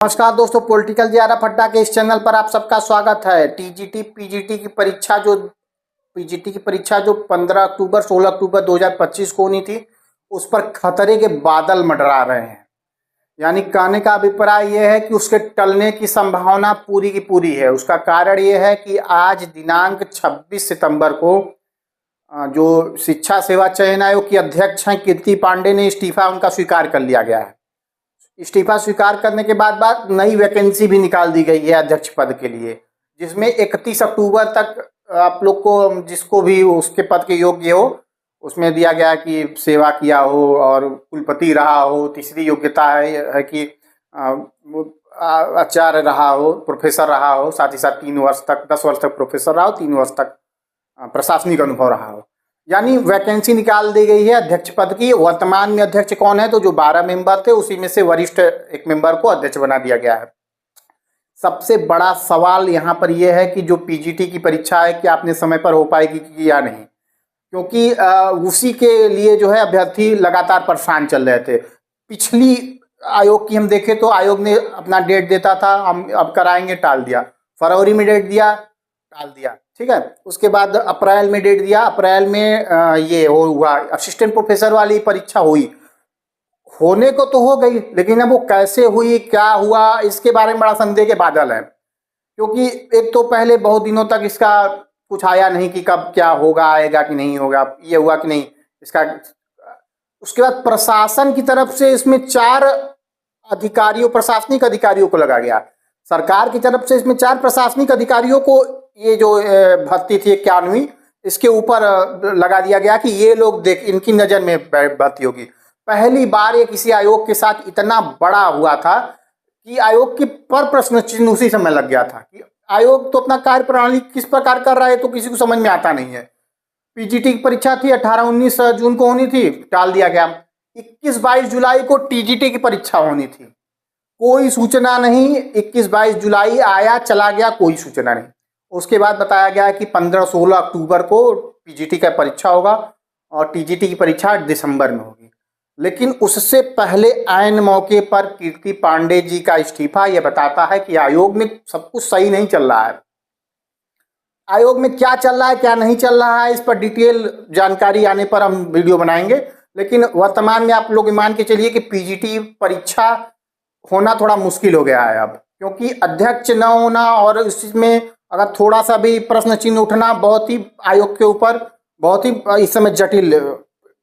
नमस्कार दोस्तों, political JRF अड्डा के इस चैनल पर आप सबका स्वागत है। पीजीटी की परीक्षा जो 15 अक्टूबर 16 अक्टूबर 2025 को होनी थी, उस पर खतरे के बादल मंडरा रहे हैं। यानी कहने का अभिप्राय यह है कि उसके टलने की संभावना पूरी की पूरी है। उसका कारण यह है कि आज दिनांक 26 सितंबर को जो शिक्षा सेवा चयन आयोग की अध्यक्ष हैं कीर्ति पांडे ने इस्तीफा उनका स्वीकार कर लिया गया है। इस्तीफा स्वीकार करने के बाद नई वैकेंसी भी निकाल दी गई है अध्यक्ष पद के लिए, जिसमें 31 अक्टूबर तक आप लोग को जिसको भी उसके पद के योग्य हो उसमें दिया गया कि सेवा किया हो और कुलपति रहा हो। तीसरी योग्यता है कि आचार्य रहा हो, प्रोफेसर रहा हो, साथ ही साथ 3 वर्ष तक 10 वर्ष तक प्रोफेसर रहा हो, 3 वर्ष तक प्रशासनिक अनुभव रहा हो। यानी वैकेंसी निकाल दी गई है अध्यक्ष पद की। वर्तमान में अध्यक्ष कौन है, तो जो 12 मेंबर थे उसी में से वरिष्ठ एक मेंबर को अध्यक्ष बना दिया गया है। सबसे बड़ा सवाल यहाँ पर यह है कि जो पीजीटी की परीक्षा है कि आपने समय पर हो पाएगी या नहीं, क्योंकि उसी के लिए जो है अभ्यर्थी लगातार परेशान चल रहे थे। पिछली आयोग की हम देखें तो आयोग ने अपना डेट देता था, हम अब कराएंगे, टाल दिया। फरवरी में डेट दिया, टाल दिया, ठीक है। उसके बाद अप्रैल में डेट दिया, अप्रैल में ये हुआ असिस्टेंट प्रोफेसर वाली परीक्षा हुई, होने को तो हो गई, लेकिन अब वो कैसे हुई, क्या हुआ, इसके बारे में बड़ा संदेह के बादल है। क्योंकि एक तो पहले बहुत दिनों तक इसका कुछ आया नहीं कि कब क्या होगा, आएगा कि नहीं होगा, ये हुआ कि नहीं इसका। उसके बाद प्रशासन की तरफ से इसमें 4 अधिकारियों, प्रशासनिक अधिकारियों को लगा गया। सरकार की तरफ से इसमें 4 प्रशासनिक अधिकारियों को ये जो भर्ती थी 91, इसके ऊपर लगा दिया गया कि ये लोग इनकी नज़र में भर्ती होगी। पहली बार ये किसी आयोग के साथ इतना बड़ा हुआ था कि आयोग के पर प्रश्न चिन्ह उसी समय लग गया था कि आयोग तो अपना कार्य प्रणाली किस प्रकार कर रहा है तो किसी को समझ में आता नहीं है। पीजीटी की परीक्षा थी 18-19 जून को होनी थी, टाल दिया गया। 21-22 जुलाई को टीजीटी की परीक्षा होनी थी, कोई सूचना नहीं। 21-22 जुलाई आया चला गया, कोई सूचना नहीं। उसके बाद बताया गया कि 15-16 अक्टूबर को पीजीटी का परीक्षा होगा और टीजीटी की परीक्षा दिसंबर में होगी। लेकिन उससे पहले ऐन मौके पर कीर्ति पांडे जी का इस्तीफा यह बताता है कि आयोग में सब कुछ सही नहीं चल रहा है। आयोग में क्या चल रहा है, क्या नहीं चल रहा है, इस पर डिटेल जानकारी आने पर हम वीडियो बनाएंगे। लेकिन वर्तमान में आप लोग मान के चलिए कि पीजीटी परीक्षा होना थोड़ा मुश्किल हो गया है अब, क्योंकि अध्यक्ष न होना और इसमें अगर थोड़ा सा भी प्रश्न चिन्ह उठना बहुत ही आयोग के ऊपर बहुत ही इस समय जटिल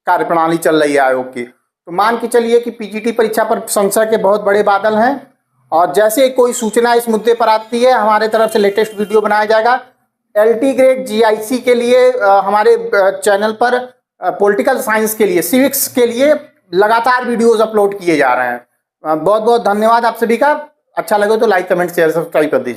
कार्यप्रणाली चल रही है आयोग की। तो मान के चलिए कि पीजीटी परीक्षा पर संशय के बहुत बड़े बादल हैं और जैसे कोई सूचना इस मुद्दे पर आती है हमारे तरफ से लेटेस्ट वीडियो बनाया जाएगा। LT ग्रेड GIC के लिए हमारे चैनल पर पॉलिटिकल साइंस के लिए, सिविक्स के लिए लगातार वीडियोज अपलोड किए जा रहे हैं। बहुत बहुत धन्यवाद आप सभी का। अच्छा लगे तो लाइक, कमेंट, शेयर, सब्सक्राइब कर दीजिए।